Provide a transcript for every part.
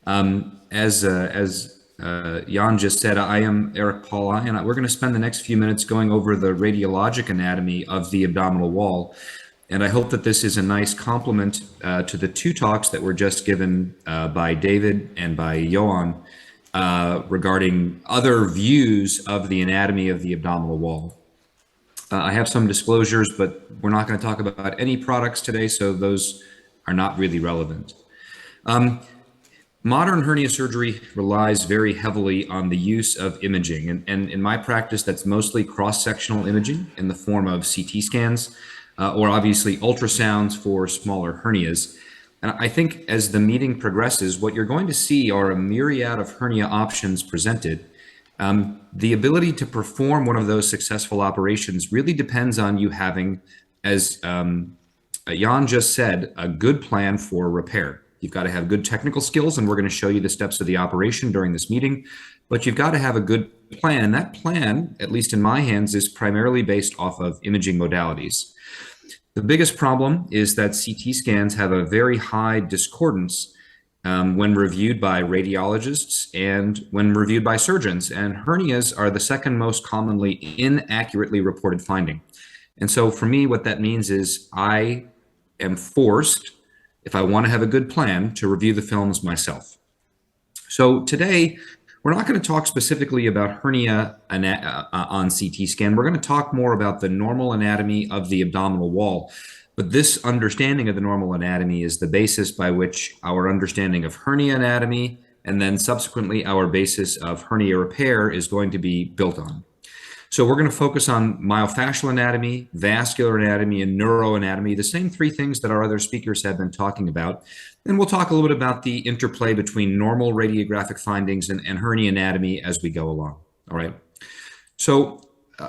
As Jan just said, I am Eric Pauli, and we're going to spend the next few minutes going over the radiologic anatomy of the abdominal wall. And I hope that this is a nice complement to the two talks that were just given by David and by Johan regarding other views of the anatomy of the abdominal wall. I have some disclosures, but we're not going to talk about any products today, so those are not really relevant. Modern hernia surgery relies very heavily on the use of imaging. And in my practice, that's mostly cross-sectional imaging in the form of CT scans or obviously ultrasounds for smaller hernias. And I think as the meeting progresses, what you're going to see are a myriad of hernia options presented. The ability to perform one of those successful operations really depends on you having, as Jan just said, a good plan for repair. You've got to have good technical skills, and we're going to show you the steps of the operation during this meeting, but you've got to have a good plan. And that plan, at least in my hands, is primarily based off of imaging modalities. The biggest problem is that CT scans have a very high discordance when reviewed by radiologists and when reviewed by surgeons. And hernias are the second most commonly inaccurately reported finding. And so for me, what that means is I am forced, if I want to have a good plan, to review the films myself. So today, we're not going to talk specifically about hernia on CT scan. We're going to talk more about the normal anatomy of the abdominal wall. But this understanding of the normal anatomy is the basis by which our understanding of hernia anatomy and then subsequently our basis of hernia repair is going to be built on. So we're going to focus on myofascial anatomy, vascular anatomy, and neuroanatomy, the same three things that our other speakers have been talking about. And we'll talk a little bit about the interplay between normal radiographic findings and hernia anatomy as we go along. All right. So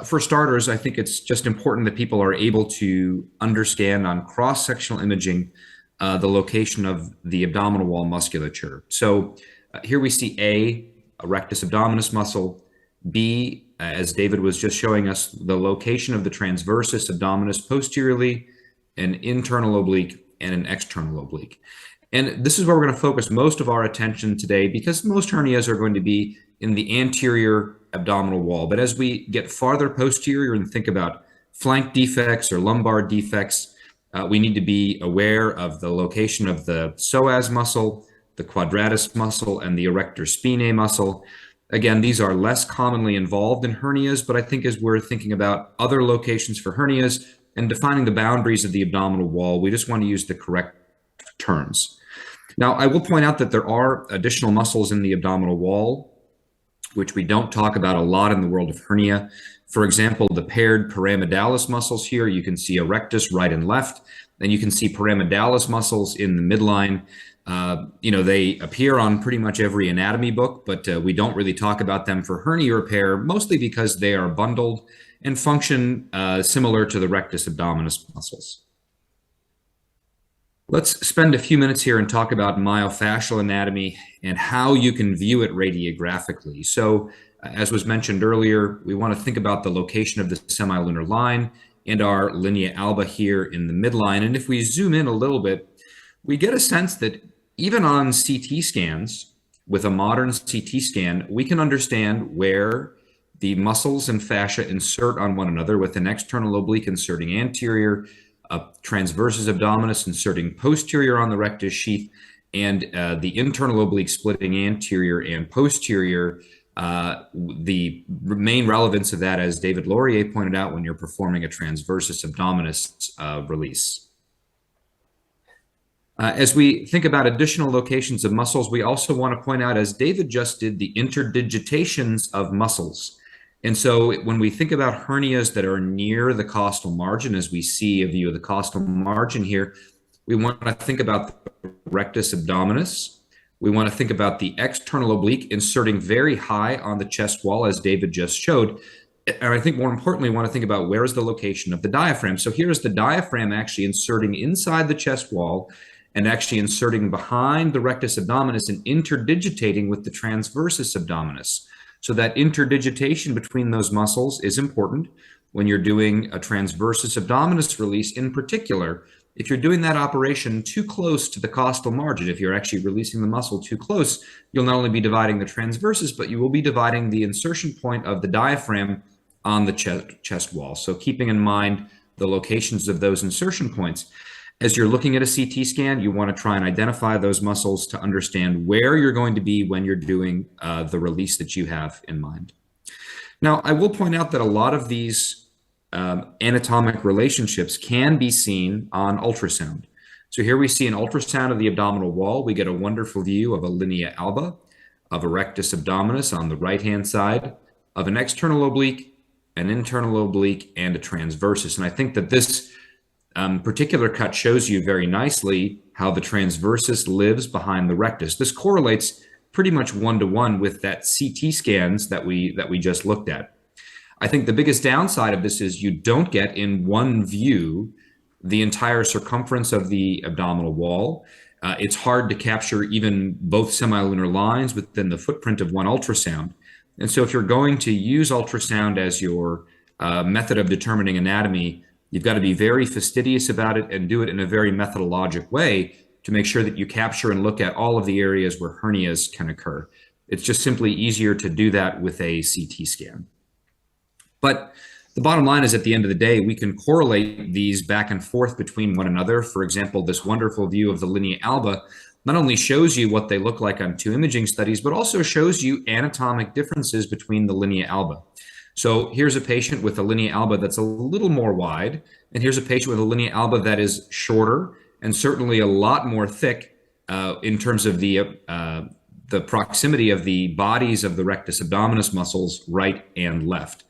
for starters, I think it's just important that people are able to understand on cross-sectional imaging the location of the abdominal wall musculature. So here we see a rectus abdominis muscle, B, as David was just showing us, the location of the transversus abdominis posteriorly, an internal oblique, and an external oblique. And this is where we're going to focus most of our attention today because most hernias are going to be in the anterior abdominal wall. But as we get farther posterior and think about flank defects or lumbar defects, we need to be aware of the location of the psoas muscle, the quadratus muscle, and the erector spinae muscle. Again, these are less commonly involved in hernias, but I think as we're thinking about other locations for hernias and defining the boundaries of the abdominal wall, we just want to use the correct terms. Now, I will point out that there are additional muscles in the abdominal wall, which we don't talk about a lot in the world of hernia. For example, the paired pyramidalis muscles here, you can see erectus right and left, and you can see pyramidalis muscles in the midline. They appear on pretty much every anatomy book, but we don't really talk about them for hernia repair, mostly because they are bundled and function similar to the rectus abdominis muscles. Let's spend a few minutes here and talk about myofascial anatomy and how you can view it radiographically. So, as was mentioned earlier, we want to think about the location of the semilunar line and our linea alba here in the midline. And if we zoom in a little bit, we get a sense that even on CT scans, with a modern CT scan, we can understand where the muscles and fascia insert on one another, with an external oblique inserting anterior, a transversus abdominis inserting posterior on the rectus sheath, and the internal oblique splitting anterior and posterior. The main relevance of that, as David Laurier pointed out, when you're performing a transversus abdominis release. As we think about additional locations of muscles, we also want to point out, as David just did, the interdigitations of muscles. And so when we think about hernias that are near the costal margin, as we see a view of the costal margin here, we want to think about the rectus abdominis. We want to think about the external oblique inserting very high on the chest wall, as David just showed. And I think more importantly, we want to think about where is the location of the diaphragm. So here's the diaphragm actually inserting inside the chest wall and actually inserting behind the rectus abdominis and interdigitating with the transversus abdominis. So that interdigitation between those muscles is important when you're doing a transversus abdominis release in particular, if you're doing that operation too close to the costal margin, if you're actually releasing the muscle too close, you'll not only be dividing the transversus, but you will be dividing the insertion point of the diaphragm on the chest wall. So keeping in mind the locations of those insertion points. As you're looking at a CT scan, you want to try and identify those muscles to understand where you're going to be when you're doing the release that you have in mind. Now, I will point out that a lot of these anatomic relationships can be seen on ultrasound. So here we see an ultrasound of the abdominal wall. We get a wonderful view of a linea alba, of a rectus abdominis on the right-hand side, of an external oblique, an internal oblique, and a transversus. And I think that this particular cut shows you very nicely how the transversus lives behind the rectus. This correlates pretty much one-to-one with that CT scans that we just looked at. I think the biggest downside of this is you don't get in one view the entire circumference of the abdominal wall. It's hard to capture even both semilunar lines within the footprint of one ultrasound. And so if you're going to use ultrasound as your method of determining anatomy, you've got to be very fastidious about it and do it in a very methodologic way to make sure that you capture and look at all of the areas where hernias can occur. It's just simply easier to do that with a CT scan. But the bottom line is, at the end of the day, we can correlate these back and forth between one another. For example, this wonderful view of the linea alba not only shows you what they look like on two imaging studies, but also shows you anatomic differences between the linea alba. So here's a patient with a linea alba that's a little more wide, and here's a patient with a linea alba that is shorter and certainly a lot more thick in terms of the proximity of the bodies of the rectus abdominis muscles, right and left.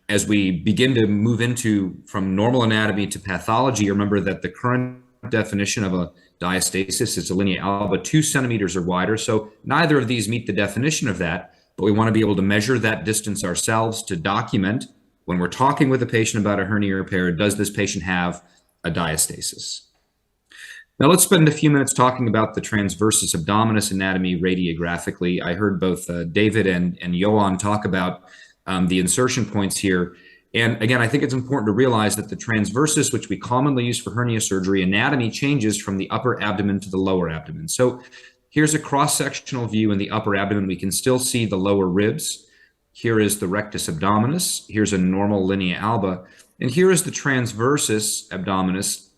As we begin to move into from normal anatomy to pathology, remember that the current definition of a diastasis is a linea alba 2 centimeters or wider. So neither of these meet the definition of that, but we want to be able to measure that distance ourselves to document when we're talking with a patient about a hernia repair, does this patient have a diastasis? Now let's spend a few minutes talking about the transversus abdominis anatomy radiographically. I heard both David and Johan talk about the insertion points here. And again, I think it's important to realize that the transversus, which we commonly use for hernia surgery, anatomy changes from the upper abdomen to the lower abdomen. So here's a cross-sectional view in the upper abdomen. We can still see the lower ribs. Here is the rectus abdominis. Here's a normal linea alba. And here is the transversus abdominis,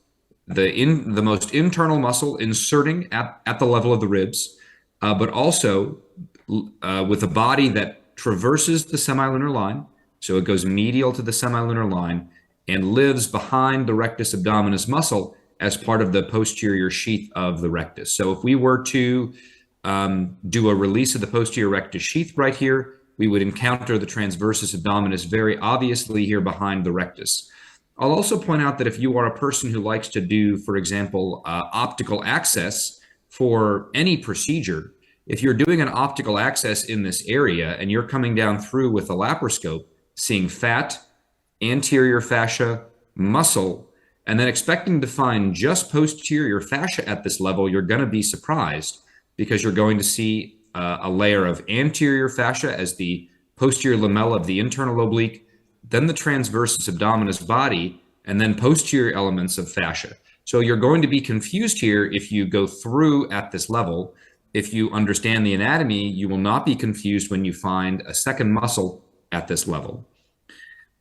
the most internal muscle inserting at the level of the ribs, but also with a body that traverses the semilunar line. So it goes medial to the semilunar line and lives behind the rectus abdominis muscle as part of the posterior sheath of the rectus. So if we were to do a release of the posterior rectus sheath right here, we would encounter the transversus abdominis very obviously here behind the rectus. I'll also point out that if you are a person who likes to do, for example, optical access for any procedure, if you're doing an optical access in this area and you're coming down through with a laparoscope, seeing fat, anterior fascia, muscle, and then expecting to find just posterior fascia at this level, you're going to be surprised because you're going to see a layer of anterior fascia as the posterior lamella of the internal oblique, then the transversus abdominis body, and then posterior elements of fascia. So you're going to be confused here if you go through at this level. If you understand the anatomy, you will not be confused when you find a second muscle at this level.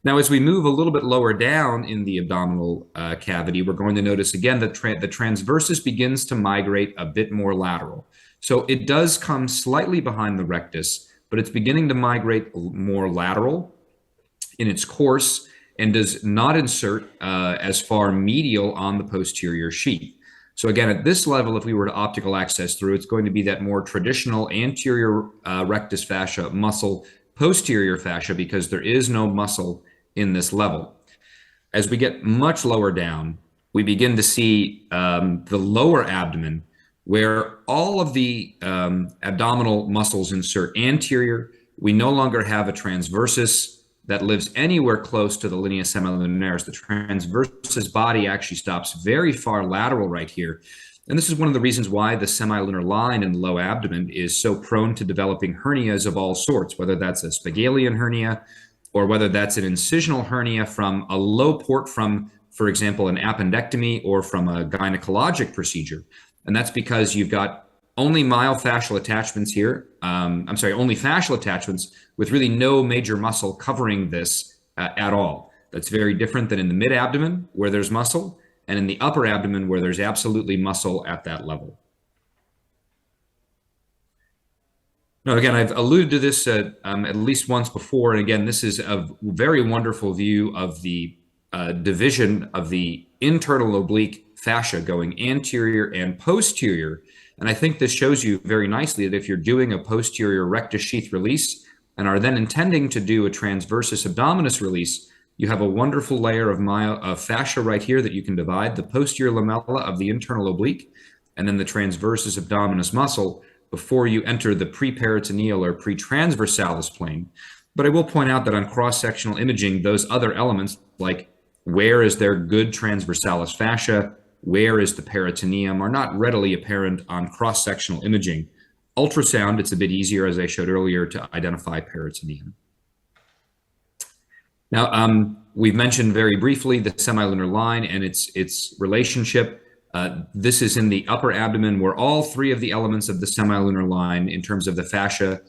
Now, as we move a little bit lower down in the abdominal cavity, we're going to notice again that the transversus begins to migrate a bit more lateral. So it does come slightly behind the rectus, but it's beginning to migrate more lateral in its course and does not insert as far medial on the posterior sheath. So again, at this level, if we were to optical access through, it's going to be that more traditional anterior rectus fascia muscle, posterior fascia, because there is no muscle in this level. As we get much lower down, we begin to see the lower abdomen, where all of the abdominal muscles insert anterior. We no longer have a transversus that lives anywhere close to the linea semilunaris. The transversus body actually stops very far lateral right here. And this is one of the reasons why the semilunar line in the low abdomen is so prone to developing hernias of all sorts, whether that's a Spigelian hernia or whether that's an incisional hernia from a low port from for example, an appendectomy or from a gynecologic procedure. And that's because you've got only myofascial attachments here. Only fascial attachments with really no major muscle covering this at all. That's very different than in the mid-abdomen where there's muscle, and in the upper abdomen where there's absolutely muscle at that level. Now, again, I've alluded to this at least once before, and again, this is a very wonderful view of the division of the internal oblique fascia going anterior and posterior. And I think this shows you very nicely that if you're doing a posterior rectus sheath release and are then intending to do a transversus abdominis release, you have a wonderful layer of fascia right here that you can divide the posterior lamella of the internal oblique and then the transversus abdominis muscle before you enter the preperitoneal or pretransversalis plane. But I will point out that on cross-sectional imaging, those other elements, like where is there good transversalis fascia, where is the peritoneum, are not readily apparent on cross-sectional imaging. Ultrasound, it's a bit easier, as I showed earlier, to identify peritoneum. Now, we've mentioned very briefly the semilunar line and its relationship. This is in the upper abdomen where all three of the elements of the semilunar line in terms of the fascia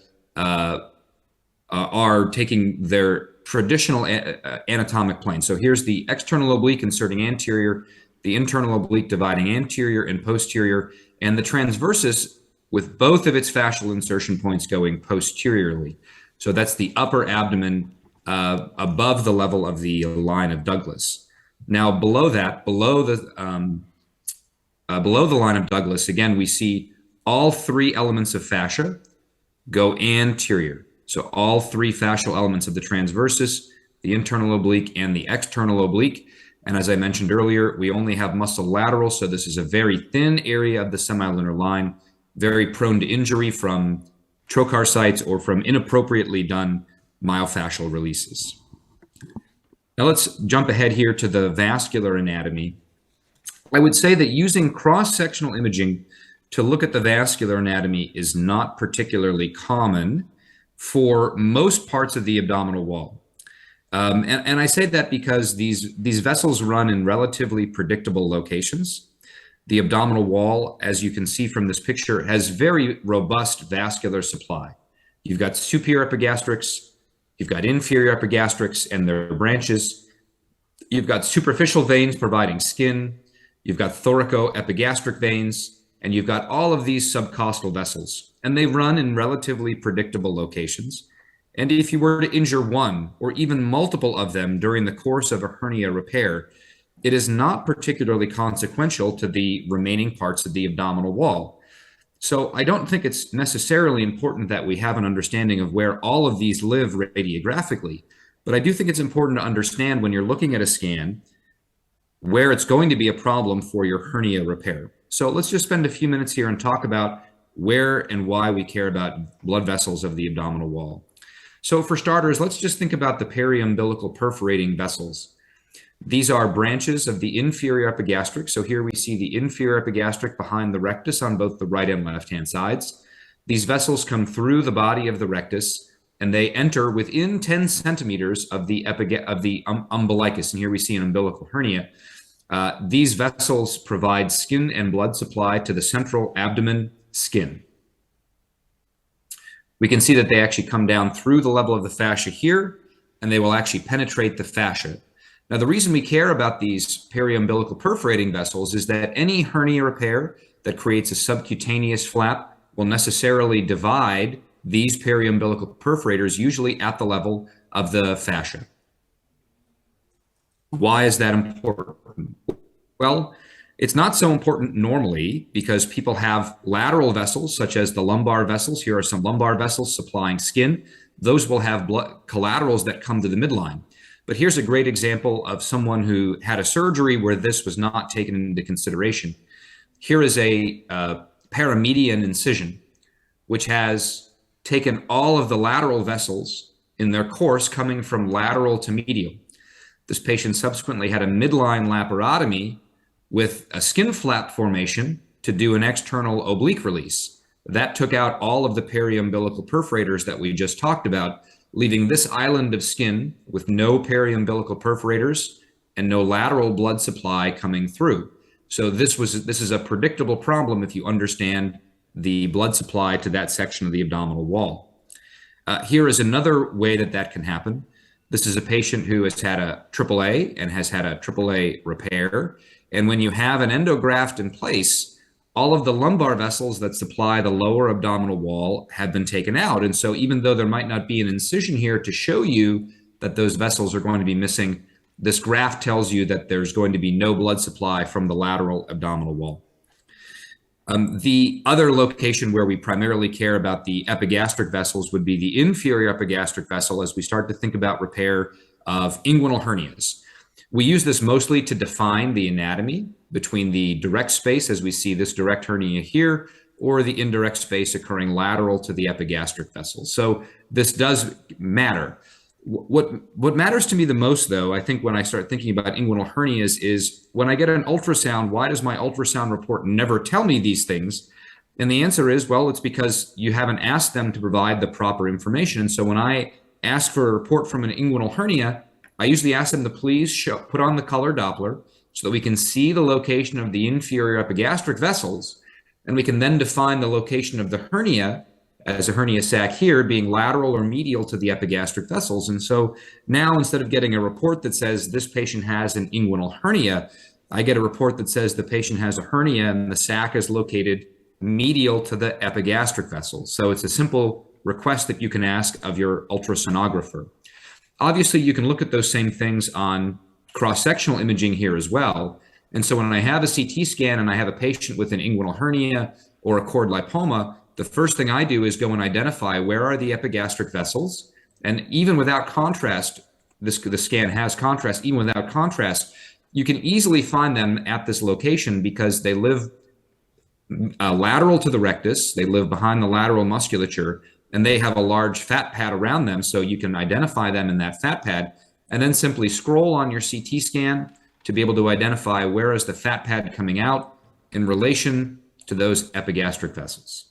are taking their traditional anatomic plane. So here's the external oblique inserting anterior, the internal oblique dividing anterior and posterior, and the transversus with both of its fascial insertion points going posteriorly. So that's the upper abdomen above the level of the line of Douglas. Now below that, below the line of Douglas, again, we see all three elements of fascia go anterior. So all three fascial elements of the transversus, the internal oblique and the external oblique. And as I mentioned earlier, we only have muscle lateral. So this is a very thin area of the semilunar line, very prone to injury from trocar sites or from inappropriately done myofascial releases. Now let's jump ahead here to the vascular anatomy. I would say that using cross-sectional imaging to look at the vascular anatomy is not particularly common for most parts of the abdominal wall. And I say that because these vessels run in relatively predictable locations. The abdominal wall, as you can see from this picture, has very robust vascular supply. You've got superior epigastrics, you've got inferior epigastrics and their branches, you've got superficial veins providing skin, you've got thoracoepigastric veins, and you've got all of these subcostal vessels, and they run in relatively predictable locations. And if you were to injure one or even multiple of them during the course of a hernia repair, it is not particularly consequential to the remaining parts of the abdominal wall. So I don't think it's necessarily important that we have an understanding of where all of these live radiographically, but I do think it's important to understand when you're looking at a scan where it's going to be a problem for your hernia repair. So let's just spend a few minutes here and talk about where and why we care about blood vessels of the abdominal wall. So for starters, let's just think about the periumbilical perforating vessels. These are branches of the inferior epigastric. So here we see the inferior epigastric behind the rectus on both the right and left-hand sides. These vessels come through the body of the rectus and they enter within 10 centimeters of the umbilicus. And here we see an umbilical hernia. These vessels provide skin and blood supply to the central abdomen skin. We can see that they actually come down through the level of the fascia here, and they will actually penetrate the fascia. Now, the reason we care about these periumbilical perforating vessels is that any hernia repair that creates a subcutaneous flap will necessarily divide these periumbilical perforators, usually at the level of the fascia. Why is that important? Well, it's not so important normally because people have lateral vessels, such as the lumbar vessels. Here are some lumbar vessels supplying skin. Those will have blood collaterals that come to the midline. But here's a great example of someone who had a surgery where this was not taken into consideration. Here is a paramedian incision, which has taken all of the lateral vessels in their course coming from lateral to medial. This patient subsequently had a midline laparotomy with a skin flap formation to do an external oblique release. That took out all of the periumbilical perforators that we just talked about, leaving this island of skin with no periumbilical perforators and no lateral blood supply coming through. So this is a predictable problem if you understand the blood supply to that section of the abdominal wall. Here is another way that that can happen. This is a patient who has had a AAA and has had a AAA repair. And when you have an endograft in place, all of the lumbar vessels that supply the lower abdominal wall have been taken out. And so even though there might not be an incision here to show you that those vessels are going to be missing, this graph tells you that there's going to be no blood supply from the lateral abdominal wall. The other location where we primarily care about the epigastric vessels would be the inferior epigastric vessel as we start to think about repair of inguinal hernias. We use this mostly to define the anatomy between the direct space, as we see this direct hernia here, or the indirect space occurring lateral to the epigastric vessel. So this does matter. What matters to me the most, though, I think when I start thinking about inguinal hernias is when I get an ultrasound, why does my ultrasound report never tell me these things? And the answer is, well, it's because you haven't asked them to provide the proper information. And so when I ask for a report from an inguinal hernia, I usually ask them to please put on the color Doppler so that we can see the location of the inferior epigastric vessels, and we can then define the location of the hernia as a hernia sac here being lateral or medial to the epigastric vessels. And so now instead of getting a report that says this patient has an inguinal hernia, I get a report that says the patient has a hernia and the sac is located medial to the epigastric vessels. So it's a simple request that you can ask of your ultrasonographer. Obviously, you can look at those same things on cross-sectional imaging here as well. And so when I have a CT scan and I have a patient with an inguinal hernia or a cord lipoma, the first thing I do is go and identify where are the epigastric vessels. And even without contrast, the scan has contrast, even without contrast, you can easily find them at this location because they live lateral to the rectus, they live behind the lateral musculature, and they have a large fat pad around them, so you can identify them in that fat pad, and then simply scroll on your CT scan to be able to identify where is the fat pad coming out in relation to those epigastric vessels.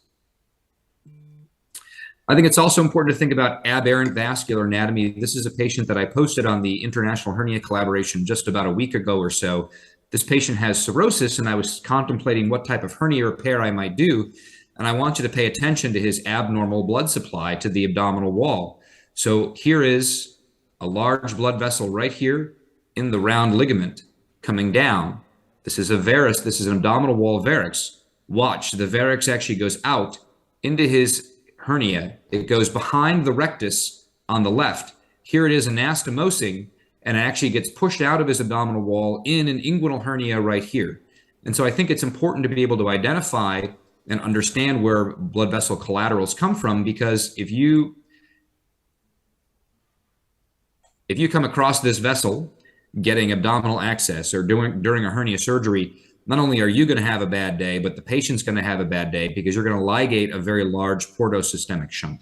I think it's also important to think about aberrant vascular anatomy. This is a patient that I posted on the International Hernia Collaboration just about a week ago or so. This patient has cirrhosis, and I was contemplating what type of hernia repair I might do. And I want you to pay attention to his abnormal blood supply to the abdominal wall. So here is a large blood vessel right here in the round ligament coming down. This is a varus. This is an abdominal wall varix. Watch, the varix actually goes out into his hernia. It goes behind the rectus on the left. Here it is anastomosing, and it actually gets pushed out of his abdominal wall in an inguinal hernia right here. And so I think it's important to be able to identify and understand where blood vessel collaterals come from, because if you come across this vessel getting abdominal access or during a hernia surgery, not only are you going to have a bad day, but the patient's going to have a bad day because you're going to ligate a very large portosystemic shunt.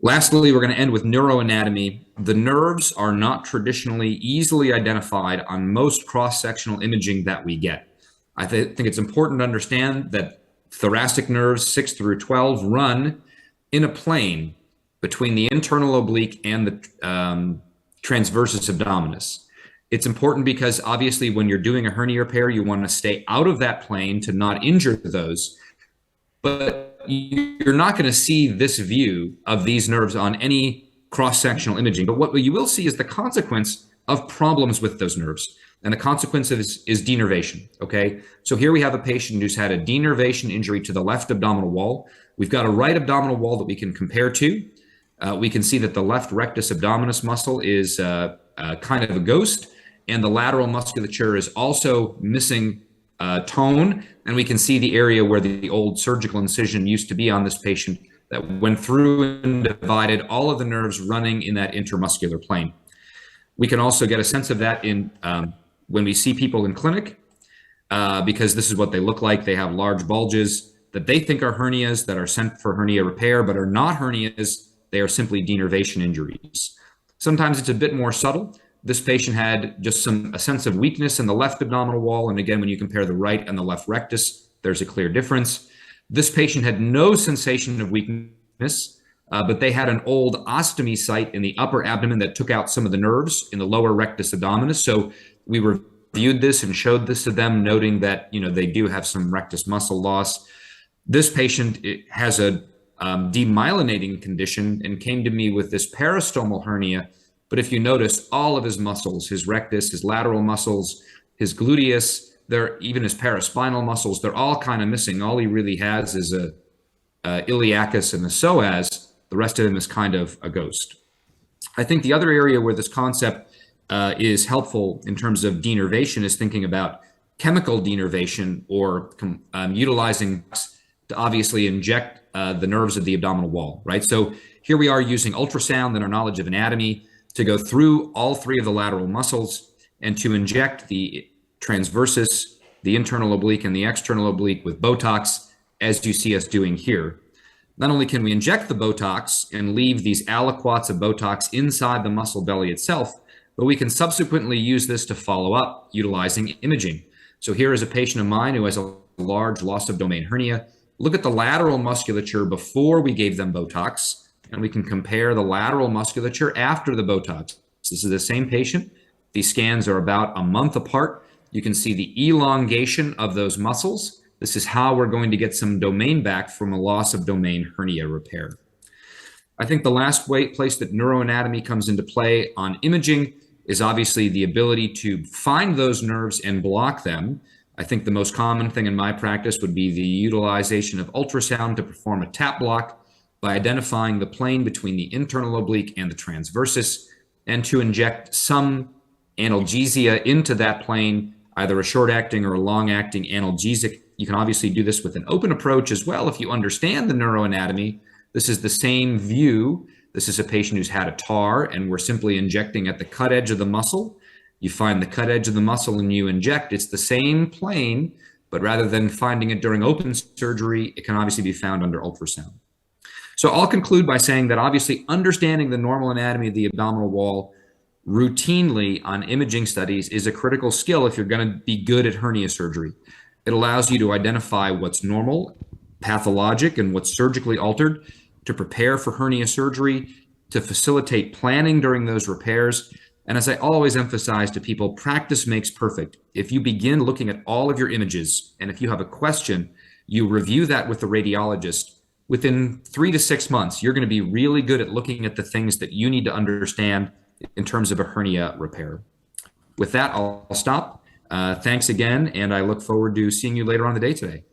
Lastly, we're going to end with neuroanatomy. The nerves are not traditionally easily identified on most cross-sectional imaging that we get. I think it's important to understand that thoracic nerves 6 through 12 run in a plane between the internal oblique and the transversus abdominis. It's important because obviously when you're doing a hernia repair, you want to stay out of that plane to not injure those. But you're not going to see this view of these nerves on any cross-sectional imaging. But what you will see is the consequence of problems with those nerves. And the consequence is denervation, okay? So here we have a patient who's had a denervation injury to the left abdominal wall. We've got a right abdominal wall that we can compare to. We can see that the left rectus abdominis muscle is kind of a ghost, and the lateral musculature is also missing tone. And we can see the area where the old surgical incision used to be on this patient that went through and divided all of the nerves running in that intermuscular plane. We can also get a sense of that in when we see people in clinic, because this is what they look like. They have large bulges that they think are hernias that are sent for hernia repair, but are not hernias. They are simply denervation injuries. Sometimes it's a bit more subtle. This patient had just a sense of weakness in the left abdominal wall. And again, when you compare the right and the left rectus, there's a clear difference. This patient had no sensation of weakness. but they had an old ostomy site in the upper abdomen that took out some of the nerves in the lower rectus abdominis. So we reviewed this and showed this to them, noting that they do have some rectus muscle loss. This patient has a demyelinating condition and came to me with this peristomal hernia. But if you notice, all of his muscles, his rectus, his lateral muscles, his gluteus, even his paraspinal muscles, they're all kind of missing. All he really has is a iliacus and a psoas. The rest of him is kind of a ghost. I think the other area where this concept is helpful in terms of denervation is thinking about chemical denervation, or utilizing to obviously inject the nerves of the abdominal wall, right? So here we are using ultrasound and our knowledge of anatomy to go through all three of the lateral muscles and to inject the transversus, the internal oblique, and the external oblique with Botox, as you see us doing here. Not only can we inject the Botox and leave these aliquots of Botox inside the muscle belly itself, but we can subsequently use this to follow up utilizing imaging. So here is a patient of mine who has a large loss of domain hernia. Look at the lateral musculature before we gave them Botox, and we can compare the lateral musculature after the Botox. This is the same patient. These scans are about a month apart. You can see the elongation of those muscles. This is how we're going to get some domain back from a loss of domain hernia repair. I think the last place that neuroanatomy comes into play on imaging is obviously the ability to find those nerves and block them. I think the most common thing in my practice would be the utilization of ultrasound to perform a tap block by identifying the plane between the internal oblique and the transversus, and to inject some analgesia into that plane, either a short-acting or a long-acting analgesic. You can obviously do this with an open approach as well if you understand the neuroanatomy. This is the same view. This is a patient who's had a TAR, and we're simply injecting at the cut edge of the muscle. You find the cut edge of the muscle and you inject. It's the same plane, but rather than finding it during open surgery, it can obviously be found under ultrasound. So I'll conclude by saying that obviously understanding the normal anatomy of the abdominal wall routinely on imaging studies is a critical skill if you're going to be good at hernia surgery. It allows you to identify what's normal, pathologic, and what's surgically altered, to prepare for hernia surgery, to facilitate planning during those repairs. And as I always emphasize to people, practice makes perfect. If you begin looking at all of your images, and if you have a question, you review that with the radiologist. Within 3 to 6 months, you're going to be really good at looking at the things that you need to understand in terms of a hernia repair. With that, I'll stop. Thanks again, and I look forward to seeing you later on in the day today.